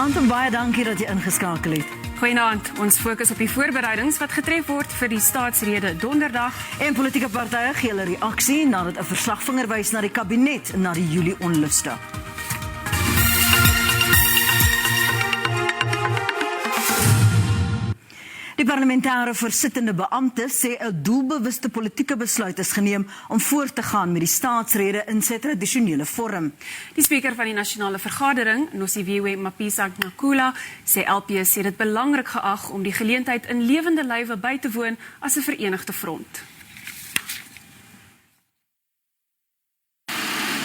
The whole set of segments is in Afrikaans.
Goeienaand en baie dankie dat jy ingeskakel het. Goeienaand, ons fokus op die voorbereidings wat getref word vir die staatsrede donderdag. En politieke partye gee hulle reaksie nadat 'n verslagvinger wys na die kabinet na die Julie onluste. Die parlementêre versittende beampte sê 'n doelbewuste politieke besluit is geneem om voort te gaan met die staatsrede in sy tradisionele vorm. Die spreker van die nasionale vergadering, Nosiviwe Mapisa-Nqakula, sê LPs het dit belangrik geag om die geleentheid in lewende lywe by te woon as 'n verenigde front.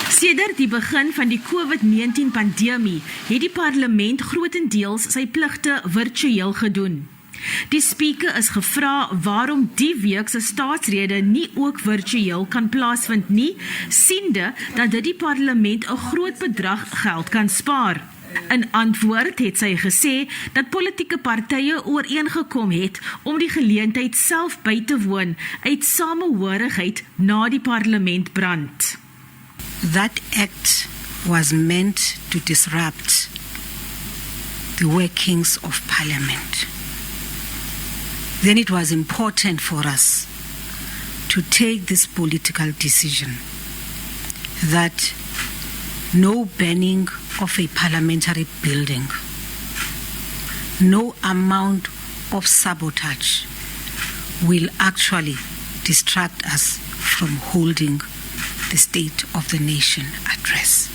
Sedert die begin van die COVID-19 pandemie het die parlement grootendeels sy pligte virtueel gedoen. Die spreker is gevra waarom die week se staatsrede nie ook virtueel kan plaasvind nie, siende dat dit die parlement 'n groot bedrag geld kan spaar. In antwoord het sy gesê dat politieke partye ooreengekom het om die geleentheid self by te woon uit samehorigheid na die parlement brand. That act was meant to disrupt the workings of Parliament. Then it was important for us to take this political decision that no burning of a parliamentary building, no amount of sabotage will actually distract us from holding the State of the Nation address.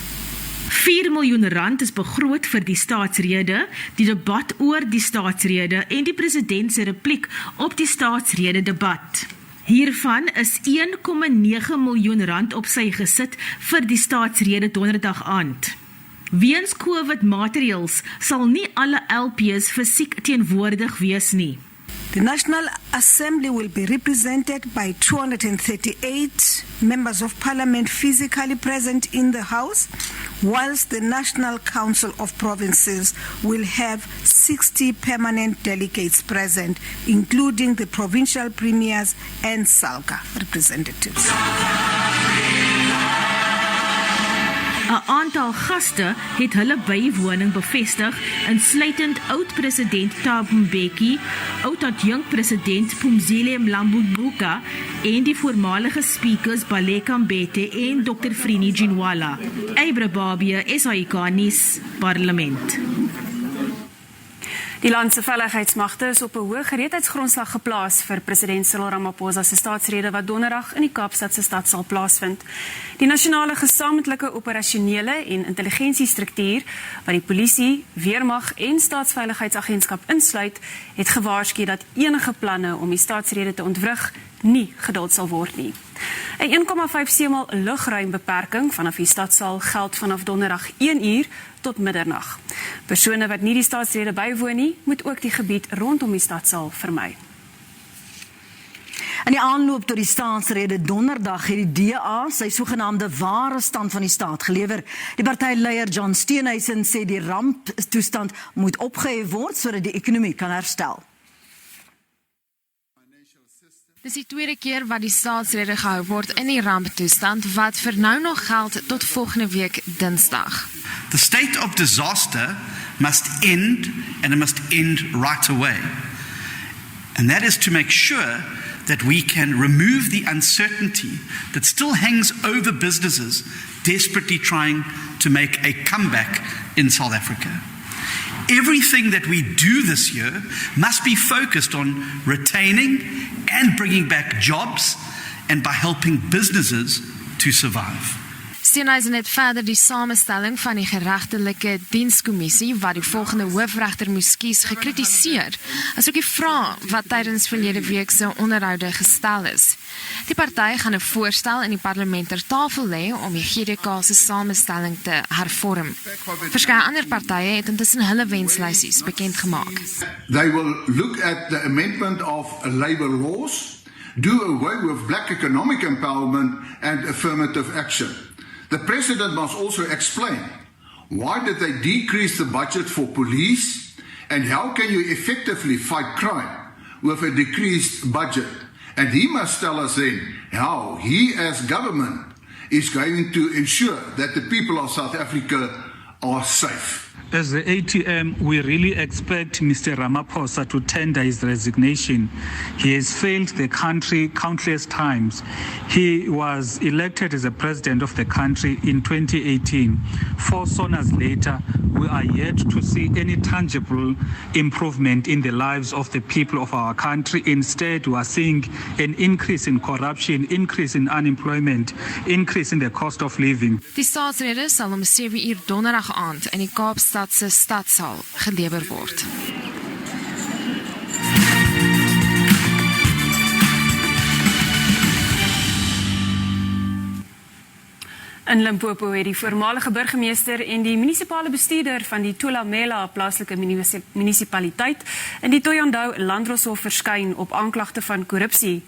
4 miljoen rand is begroot vir die staatsrede, die debat oor die staatsrede en die president se repliek op die staatsrede debat. Hiervan is 1,9 miljoen rand op sy gesit vir die staatsrede donderdag aand. Weens COVID-maatreëls sal nie alle LPs fisiek teenwoordig wees nie. The National Assembly will be represented by 238 members of Parliament physically present in the House, whilst the National Council of Provinces will have 60 permanent delegates present, including the provincial premiers and SALGA representatives. 'n Aantal gaste het hulle bywoning bevestig, insluitend oud-president Thabo Mbeki, oud-adjunkt-president Phumzile Mlambo-Ngcuka en die voormalige speakers Baleka Mbete en Dr. Frini Ginwala. Eybra Babie, SABC nuus, Parlement. Die land se veiligheidsmagte is op 'n hoë gereedheidsgrondslag geplaas vir president Cyril Ramaphosa se staatsrede wat donderdag in die Kaapstad se stad sal plaasvind. Die nasionale gesamentlike operasionele en intelligensiestruktuur wat die polisie, weermag en staatsveiligheidsagentskap insluit, het gewaarsku dat enige planne om die staatsrede te ontwrig nie geduld sal word nie. 'n 1,5 semel lugruimbeperking vanaf die stadsaal geld vanaf donderdag 1 uur tot middernag. Persone wat nie die staatsrede bywoon nie, moet ook die gebied rondom die stadsaal vermy. In die aanloop tot die staatsrede donderdag het die DA sy sogenaamde ware stand van die staat gelewer. Die partyleier John Steenhuisen sê die ramptoestand moet opgehef word sodat die ekonomie kan herstel. Dis die tweede keer wat die staatsrede gehou word in die ramptoestand wat vir nou nog geld tot volgende week Dinsdag. The state of disaster must end, and it must end right away. And that is to make sure that we can remove the uncertainty that still hangs over businesses desperately trying to make a comeback in South Africa. Everything that we do this year must be focused on retaining and bringing back jobs and by helping businesses to survive. Steenhuisen het verder die samestelling van die geregtelike dienskommissie wat die volgende hoofregter moes kies gekritiseer, asook die vrae wat tydens verlede week se onderhoude gestel is. Die party gaan 'n voorstel in die parlement ter tafel lê om die GDK se samestelling te hervorm. Verskeie ander partye het intussen hulle wenslysies bekend gemaak. They will look at the amendment of labor laws, do away with black economic empowerment and affirmative action. The president must also explain why did they decrease the budget for police and how can you effectively fight crime with a decreased budget. And he must tell us then how he as government is going to ensure that the people of South Africa are safe. As the ATM, we really expect Mr. Ramaphosa to tender his resignation. He has failed the country countless times. He was elected as the president of the country in 2018. 4 summers later, we are yet to see any tangible improvement in the lives of the people of our country. Instead, we are seeing an increase in corruption, increase in unemployment, increase in the cost of living. Die staatsrede sal om 7 uur donderdag aand in die Kaapstad se stadsaal gelewer word. In Limpopo het die voormalige burgemeester en die munisipale bestuurder van die Thulamela plaaslike munisipaliteit in die Thohoyandou Landdroshof verskyn op aanklagte van korrupsie.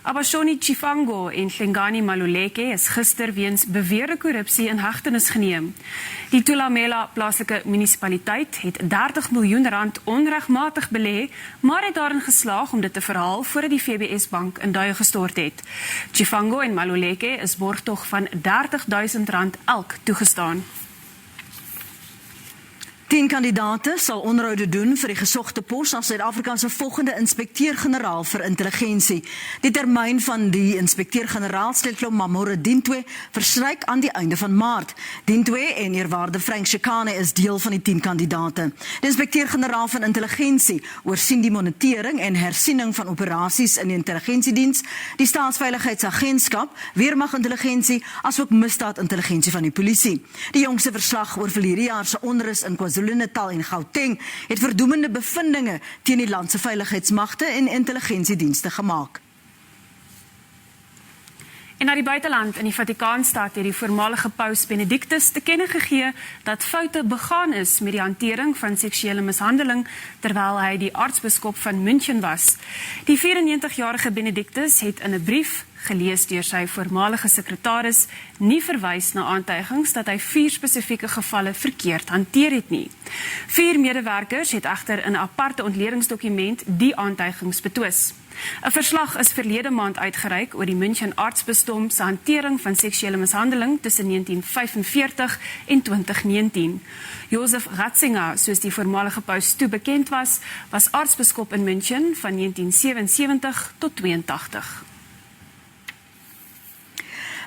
Abashoni Chifango en Hlengani Maluleke is gister weens beweerde korrupsie in hegtenis geneem. Die Thulamela plaaslike munisipaliteit het R30 miljoen onregmatig belê, maar het daarin geslaag om dit te verhaal voordat die FBS bank in duie gestort het. Chifango en Maluleke is borgtog van R30.000 elk toegestaan. 10 kandidate sal onderhoude doen vir die gesogte pos as Suid-Afrikaanse volgende inspekteur-generaal vir intelligensie. Die termyn van die inspekteur-generaal Stetlo Mamore Dintwe verstryk aan die einde van Maart. Dintwe en eerwaarde Frank Shikane is deel van die 10 kandidate. Die inspekteur-generaal van intelligensie oorsien die monitering en hersiening van operasies in die intelligensiediens, die staatsveiligheidsagentskap, weermagintelligensie, asook misdaadintelligensie van die polisie. Die jongste verslag oor verlede jaar se onrus in KwaZulu-Natal en Gauteng het verdoemende bevindinge teen die landse veiligheidsmagte en intelligensiedienste gemaak. En na die buiteland in die Vatikaanstad het die voormalige paus Benedictus te kenne gegee dat foute begaan is met die hantering van seksuele mishandeling terwyl hy die aartsbiskop van München was. Die 94-jarige Benedictus het in 'n brief gelees deur sy voormalige sekretaris nie verwys na aantuigings dat hy 4 spesifieke gevalle verkeerd hanteer het nie. 4 medewerkers het egter in 'n aparte ontledingsdokument die aantuigings betwis. 'n Verslag is verlede maand uitgereik oor die München aartsbisdom se hantering van seksuele mishandeling tussen 1945 en 2019. Josef Ratzinger, soos die voormalige paus toe bekend was aartsbiskop in München van 1977 tot 82.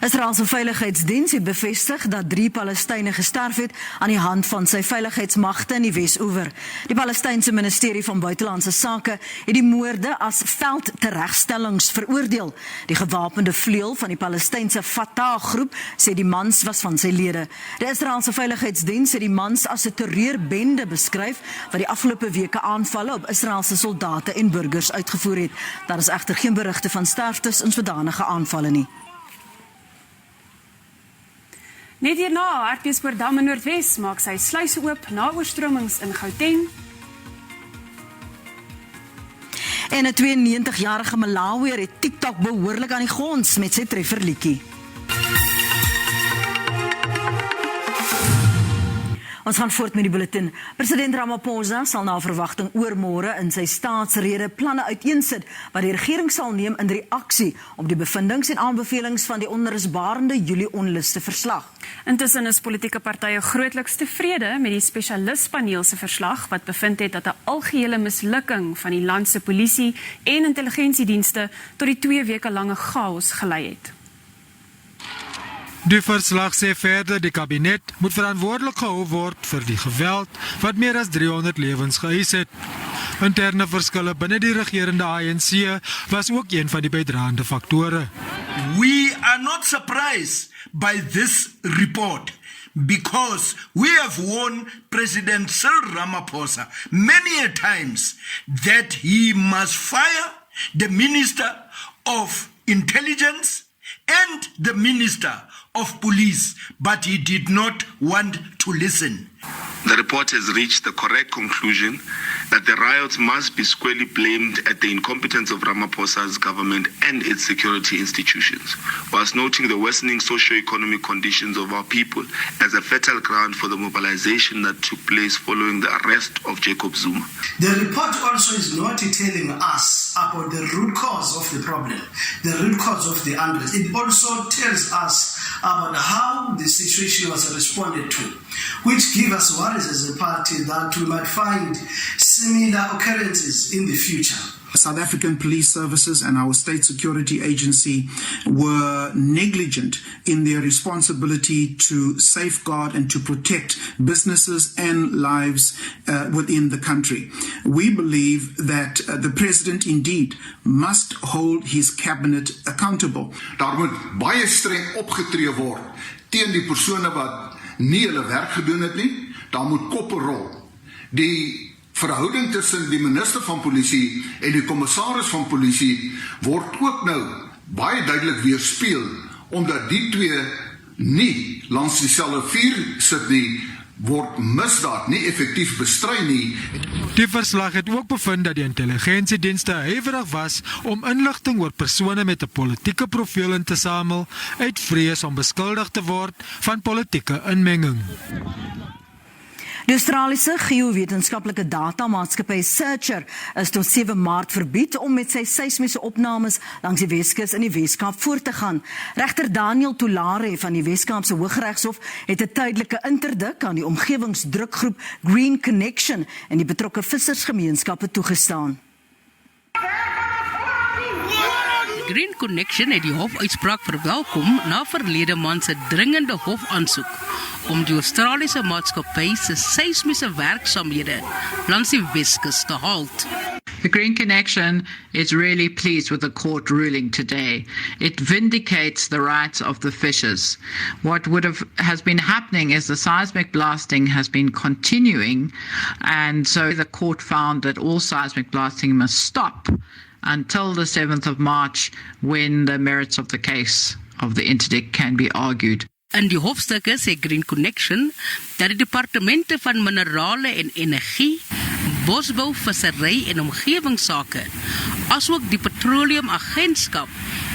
Israelse veiligheidsdiens het bevestig dat 3 Palestynë gesterf het aan die hand van sy veiligheidsmagte in die Wes-oewer. Die Palestynse ministerie van Buitelandse Sake het die moorde as veldteregstellings veroordeel. Die gewapende vleuel van die Palestynse Fatah-groep sê die mans was van sy lede. Die Israelse veiligheidsdiens het die mans as 'n terreurbende beskryf wat die afgelope weke aanvalle op Israelse soldate en burgers uitgevoer het. Daar is egter geen berigte van sterftes in sodanige aanvalle nie. Net hierna, Hartbeespoortdam in Noordwes maak sy sluise oop na oorstromings in Gauteng. En 'n 92-jarige Malawier het TikTok behoorlik aan die gons met sy trefferliedjie. Ons gaan voort met die bulletin. President Ramaphosa sal na verwagting oormôre in sy staatsrede planne uiteensit wat die regering sal neem in reaksie op die bevindinge en aanbevelings van die onrusbarende Julie onluste verslag. Intussen is politieke partye grootliks tevrede met die spesialispaneel se verslag wat bevind het dat 'n algehele mislukking van die land se polisie en intelligensiedienste tot die 2 weke lange chaos gelei het. Die verslag sê verder die kabinet moet verantwoordelik gehou word vir die geweld wat meer as 300 lewens geëis het. Interne verskille binne die regerende ANC was ook een van die bydraende faktore. We are not surprised by this report because we have warned President Cyril Ramaphosa many a times that he must fire the Minister of Intelligence and the Minister of Police, but he did not want to listen. The report has reached the correct conclusion that the riots must be squarely blamed at the incompetence of Ramaphosa's government and its security institutions, whilst noting the worsening socio-economic conditions of our people as a fertile ground for the mobilization that took place following the arrest of Jacob Zuma. The report also is not telling us about the root cause of the problem. the root cause of the unrest. It also tells us about how the situation was responded to, which give us worries as a party that we might find similar occurrences in the future. South African Police Services and our State Security Agency were negligent in their responsibility to safeguard and to protect businesses and lives within the country. We believe that the President indeed must hold his cabinet accountable. Daar moet baie streng opgetree word teen die persone wat nie hulle werk gedoen het nie. Daar moet koppe rol. Die verhouding tussen die minister van polisie en die kommissaris van polisie word ook nou baie duidelik weerspieël, omdat die twee nie langs dieselfde vuur sit nie, word misdaad nie effektief bestry nie. Die verslag het ook bevind dat die intelligensiedienste huiwerig was om inligting oor persone met 'n politieke profiel in te samel uit vrees om beskuldig te word van politieke inmenging. Die Australiese geowetenskaplike datamaatskappy Searcher is tot 7 Maart verbied om met sy seismiese opnames langs die Weskus in die Weskaap voort te gaan. Regter Daniel Tulare van die Weskaapse Hooggeregshof het 'n tydelike interdik aan die omgewingsdrukgroep Green Connection en die betrokke vissersgemeenskappe toegestaan. Green Connection het die hofuitspraak verwelkom na verlede maand se dringende hofaansoek om die Australiese maatskappy se seismiese werksaamhede langs die Weskus te halt. The Green Connection is really pleased with the court ruling today. It vindicates the rights of the fishers. What has been happening is the seismic blasting has been continuing, and so the court found that all seismic blasting must stop until the 7th of March, when the merits of the case of the interdict can be argued. In die hofstukke sê Green Connection dat die departemente van minerale en energie, bosbou, vissery en omgewingsake, asook die petroleumagentskap,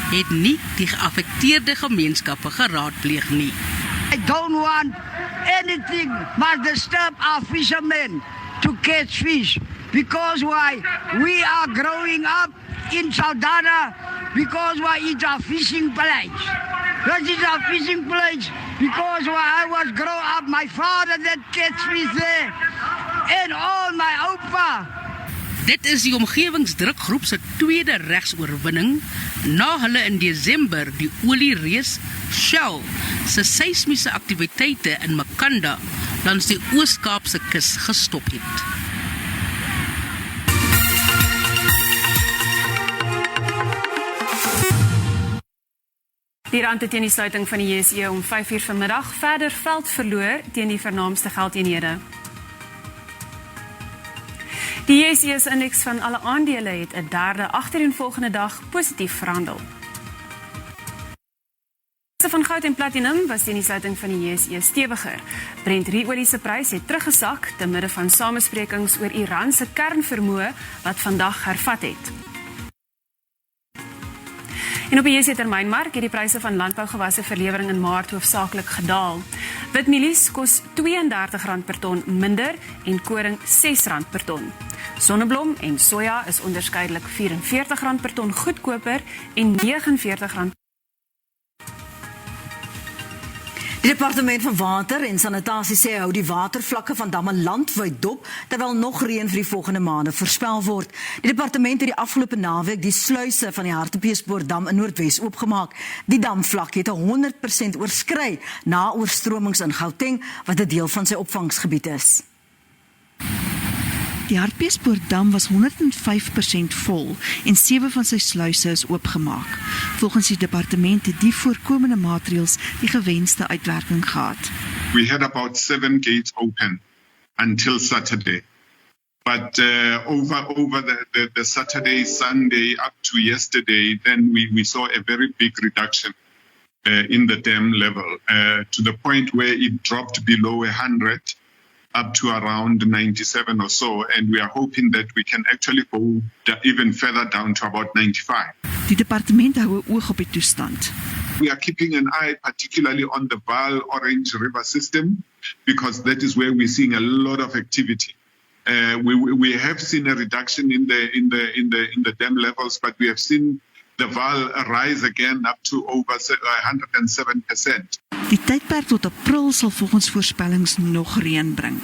het nie die geaffekteerde gemeenskappe geraadpleeg nie. I don't want anything but disturb our fishermen to catch fish. Because why? We are growing up in Saldanha because why it's our fishing place. That is our fishing place because why I was grow up, my father that catch fish there and all my opa. Dit is die omgewingsdrukgroep se tweede regsoorwinning na hulle in Desember die oliereus Shell se seismiese aktiwiteite in Makanda langs die Oos-Kaapse kus gestop het. Die rand het teen die sluiting van die JSE om 5:00 vanmiddag verder veld verloor teen die vernaamste geldeenhede. Die JSE se indeks van alle aandele het 'n derde agtereenvolgende dag positief verhandel. Die pryse van goud en platinum was teen die sluiting van die JSE stewiger. Brent-olie se prys het teruggesak te midde van samesprekings oor Iran se kernvermoë wat vandag hervat het. En op die JSE termynmark het die pryse van landbougewasse vir lewering in Maart hoofsaaklik gedaal. Witmielies kos R32 per ton minder en koring R6 per ton. Sonneblom en soja is onderskeidelik R44 per ton goedkoper en R49. Die Departement van Water en Sanitasie sê hou die watervlakke van damme landwyd dop, terwyl nog reën vir die volgende maande voorspel word. Die departement het die afgelope naweek die sluise van die Hartbeespoortdam in Noordwes oopgemaak. Die damvlakke het 100% oorskry na oorstromings in Gauteng, wat 'n deel van sy opvangsgebied is. Die Hartbeespoortdam was 105% vol en 7 van sy sluise is oopgemaak. Volgens die departement het die voorkomende maatreëls die gewenste uitwerking gehad. We had about 7 gates open until Saturday. But over the Saturday, Sunday up to yesterday, then we saw a very big reduction in the dam level to the point where it dropped below 100. Up to around 97 or so, and we are hoping that we can actually go even further down to about 95. Die departement hou 'n oog op die toestand. We are keeping an eye particularly on the Vaal Orange River system because that is where we're seeing a lot of activity. We have seen a reduction in the dam levels, but we have seen the val rise again up to over 107%. Die tydperk tot April sal volgens voorspellings nog reën bring.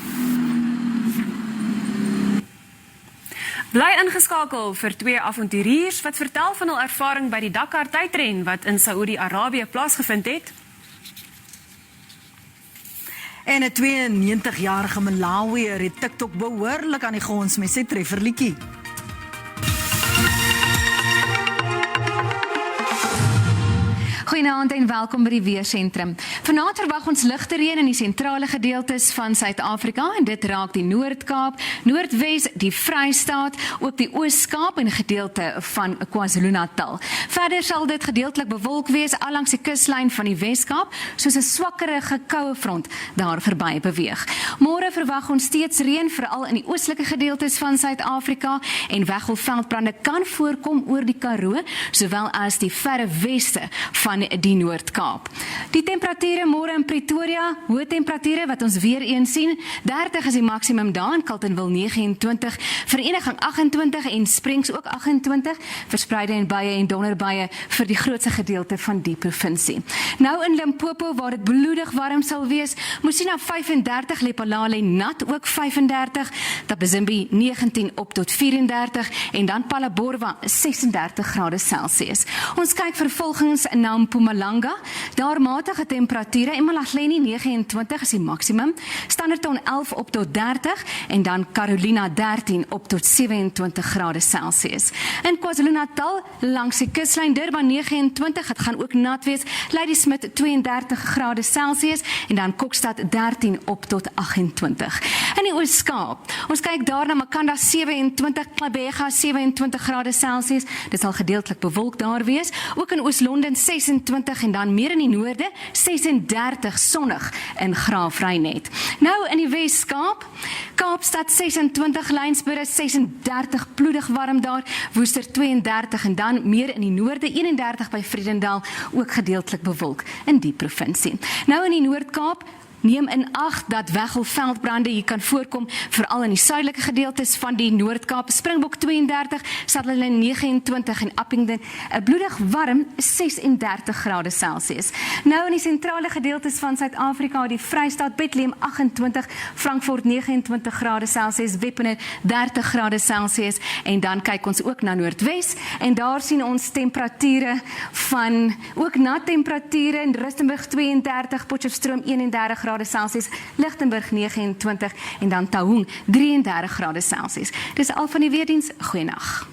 Bly ingeskakel vir 2 avonturiers wat vertel van hul ervaring by die Dakar tydren wat in Saoedi-Arabië plaasgevind het. En 'n 92-jarige Malawier het TikTok behoorlik aan die gons met sy trefferliedjie. Goeienaand en welkom by die Weersentrum. Vanaand verwag ons ligte reën in die sentrale gedeeltes van Suid-Afrika en dit raak die Noord-Kaap, Noordwes, die Vrystaat, ook die Oos-Kaap en gedeelte van KwaZulu-Natal. Verder sal dit gedeeltelik bewolk wees allangs die kuslyn van die Wes-Kaap, soos 'n swakkerige koue front daar verby beweeg. Môre verwag ons steeds reën veral in die oostelike gedeeltes van Suid-Afrika en weggolfveldbrande kan voorkom oor die Karoo, sowel as die verre weste van die Noord-Kaap. Die temperature môre in Pretoria, hoë temperature wat ons weer eens sien, 30 is die maksimum daar in Carletonville 29, Vereniging 28 en Springs ook 28, verspreide en buie en donderbuie vir die grootste gedeelte van die provinsie. Nou in Limpopo waar dit bloedig warm sal wees, Musina 35, Lephalale nat ook 35, Tabazimbi 19 op tot 34 en dan Phalaborwa 36 grade Celsius. Ons kyk vervolgens na Mpumalanga, daar matige temperature, eMalahleni 29 is die maksimum, Standerton 11 op tot 30 en dan Carolina 13 op tot 27 grade Celsius. In KwaZulu-Natal langs die kuslyn Durban 29, het gaan ook nat wees, Ladysmith 32 grade Celsius en dan Kokstad 13 op tot 28. In die Oos-Kaap, ons kyk daar na Makanda 27, Klabega 27 grade Celsius, dit sal gedeeltelik bewolk daar wees, ook in Oos-London 26 en dan meer in die noorde 36 sonnig in Graafrenet. Nou in die Wes-Kaap, Kaapstad 26, Lynsburg 36 bloedig warm daar, Woester 32 en dan meer in die noorde 31 by Vredendal ook gedeeltelik bewolk in die provinsie. Nou in die Noord-Kaap neem in ag dat weggolfveldbrande hier kan voorkom, veral in die suidelike gedeeltes van die Noord-Kaap. Springbok 32, Sutherland 29 en Appington 'n bloedig warm 36 grade Celsius. Nou in die sentrale gedeeltes van Suid-Afrika, die Vrystaat, Bethlehem 28, Frankfurt 29 grade Celsius, Wepener 30 grade Celsius en dan kyk ons ook na Noordwes en daar sien ons temperature van ook nat temperature in Rustenburg 32, Potchefstroom 31 grade Celsius, Lichtenburg 29 en dan Taung 33 grade Celsius. Dis al van die weerdiens. Goeienaand.